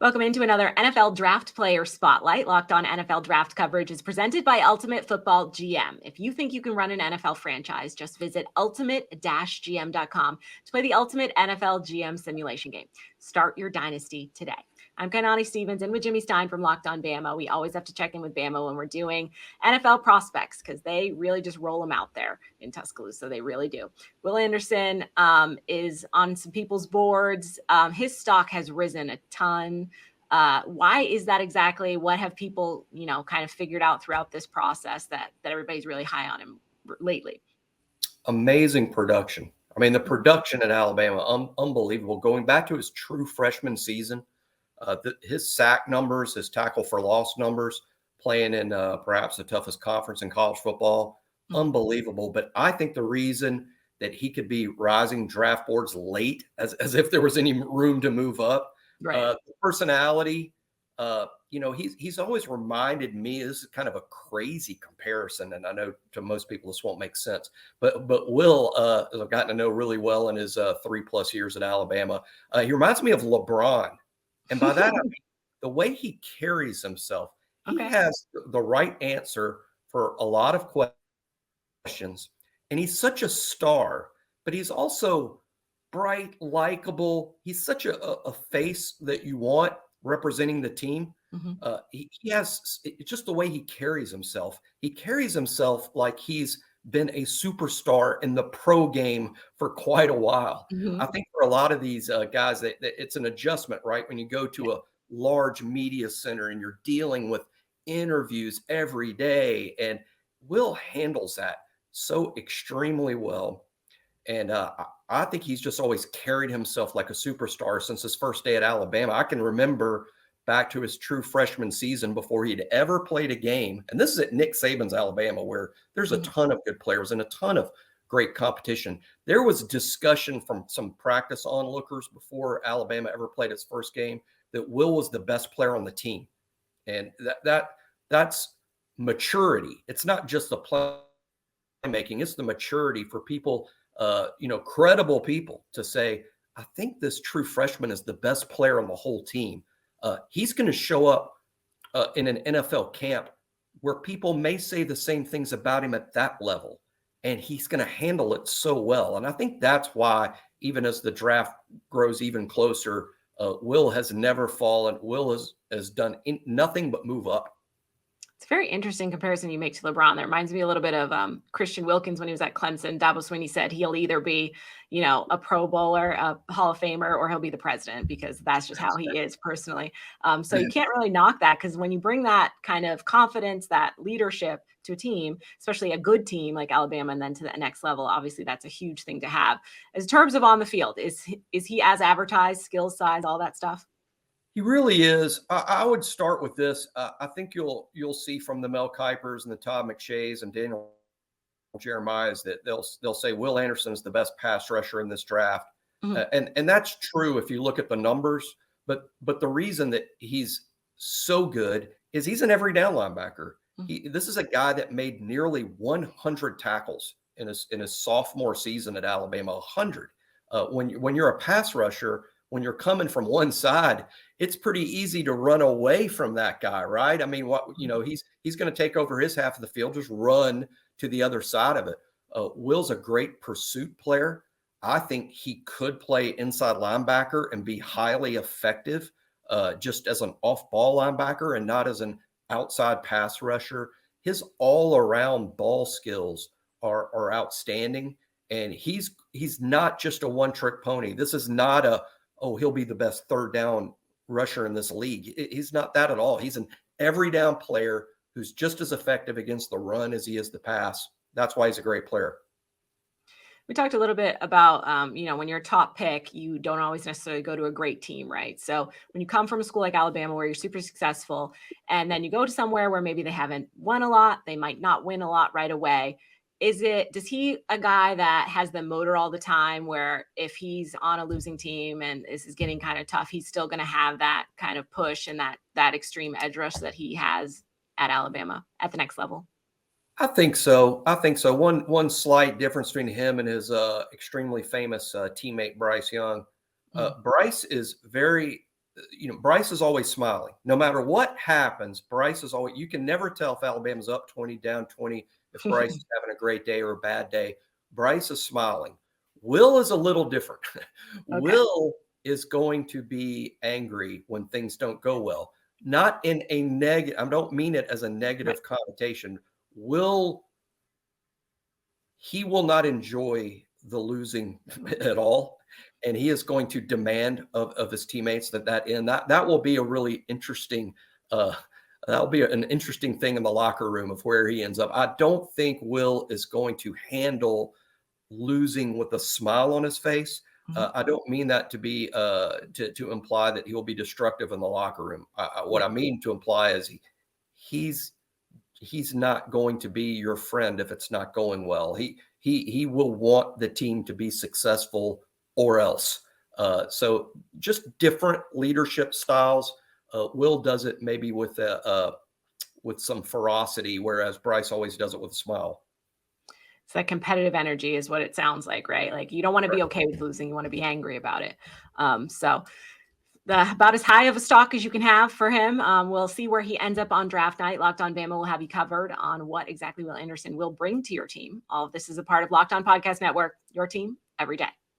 Welcome into another NFL Draft Player Spotlight. Locked On NFL Draft coverage is presented by Ultimate Football GM. If you think you can run an NFL franchise, just visit ultimate-gm.com to play the ultimate NFL GM simulation game. Start your dynasty today. I'm Kainani Stevens and with Jimmy Stein from Locked On Bama. We always have to check in with Bama when we're doing NFL prospects because they really just roll them out there in Tuscaloosa. They really do. Will Anderson is on some people's boards. His stock has risen a ton. Why is that exactly? What have people, kind of figured out throughout this process that everybody's really high on him lately? Amazing production. I mean, the production in Alabama, unbelievable. Going back to his true freshman season, his sack numbers, his tackle for loss numbers, playing in perhaps the toughest conference in college football, unbelievable. But I think the reason that he could be rising draft boards late, as if there was any room to move up, right. Personality, he's always reminded me, this is kind of a crazy comparison, and I know to most people this won't make sense, but Will, as I've gotten to know really well in his 3+ years at Alabama, he reminds me of LeBron. And by that, I mean, the way he carries himself, he has the right answer for a lot of questions. And he's such a star, but he's also bright, likable. He's such a face that you want representing the team. He has just the way he carries himself. He carries himself like he's been a superstar in the pro game for quite a while. I think for a lot of these guys, that it's an adjustment, right? When you go to a large media center and you're dealing with interviews every day, and Will handles that so extremely well. And I think he's just always carried himself like a superstar since his first day at Alabama. I can remember back to his true freshman season before he'd ever played a game. And this is at Nick Saban's Alabama, where there's a ton of good players and a ton of great competition. There was discussion from some practice onlookers before Alabama ever played its first game that Will was the best player on the team. And that's maturity. It's not just the playmaking, it's the maturity for people, credible people to say, I think this true freshman is the best player on the whole team. He's going to show up in an NFL camp where people may say the same things about him at that level, and he's going to handle it so well. And I think that's why, even as the draft grows even closer, Will has never fallen. Will has done nothing but move up. It's a very interesting comparison you make to LeBron. That reminds me a little bit of Christian Wilkins when he was at Clemson. Dabo Swinney said he'll either be, a Pro Bowler, a Hall of Famer, or he'll be the president, because that's just how he is personally. So you can't really knock that, because when you bring that kind of confidence, that leadership to a team, especially a good team like Alabama, and then to the next level, obviously that's a huge thing to have. As in terms of on the field, is he as advertised, skills, size, all that stuff? He really is. I would start with this. I think you'll see from the Mel Kipers and the Todd McShays and Daniel Jeremiah's that they'll say Will Anderson is the best pass rusher in this draft, and that's true if you look at the numbers. But the reason that he's so good is he's an every down linebacker. This is a guy that made nearly 100 tackles in his sophomore season at Alabama. 100. When you're a pass rusher, when you're coming from one side, it's pretty easy to run away from that guy, right? I mean, he's going to take over his half of the field, just run to the other side of it. Will's a great pursuit player. I think he could play inside linebacker and be highly effective just as an off-ball linebacker and not as an outside pass rusher. His all-around ball skills are outstanding, and he's not just a one-trick pony. This is not he'll be the best third down rusher in this league. He's not that at all. He's an every down player who's just as effective against the run as he is the pass. That's why he's a great player. We talked a little bit about, when you're a top pick, you don't always necessarily go to a great team, right? So when you come from a school like Alabama where you're super successful, and then you go to somewhere where maybe they haven't won a lot, they might not win a lot right away. Does he a guy that has the motor all the time, where if he's on a losing team and this is getting kind of tough, he's still going to have that kind of push and that extreme edge rush that he has at Alabama at the next level? I think so. One slight difference between him and his extremely famous teammate, Bryce Young. Bryce is very Bryce is always smiling. No matter what happens, Bryce is always, you can never tell if Alabama's up 20, down 20, if Bryce is having a great day or a bad day. Bryce is smiling. Will is a little different. Okay. Will is going to be angry when things don't go well. Not in a negative, I don't mean it as a negative connotation. He will not enjoy the losing at all. And he is going to demand of his teammates that will be a really interesting, that'll be an interesting thing in the locker room of where he ends up. I don't think Will is going to handle losing with a smile on his face. I don't mean that to be to imply that he will be destructive in the locker room. What I mean to imply is he's not going to be your friend if it's not going well. He will want the team to be successful or else. So just different leadership styles. Will does it maybe with some ferocity, whereas Bryce always does it with a smile. It's that competitive energy is what it sounds like, right? Like you don't want to be okay with losing. You want to be angry about it. So about as high of a stock as you can have for him. We'll see where he ends up on draft night. Locked On Bama will have you covered on what exactly Will Anderson will bring to your team. All of this is a part of Locked On Podcast Network, your team every day.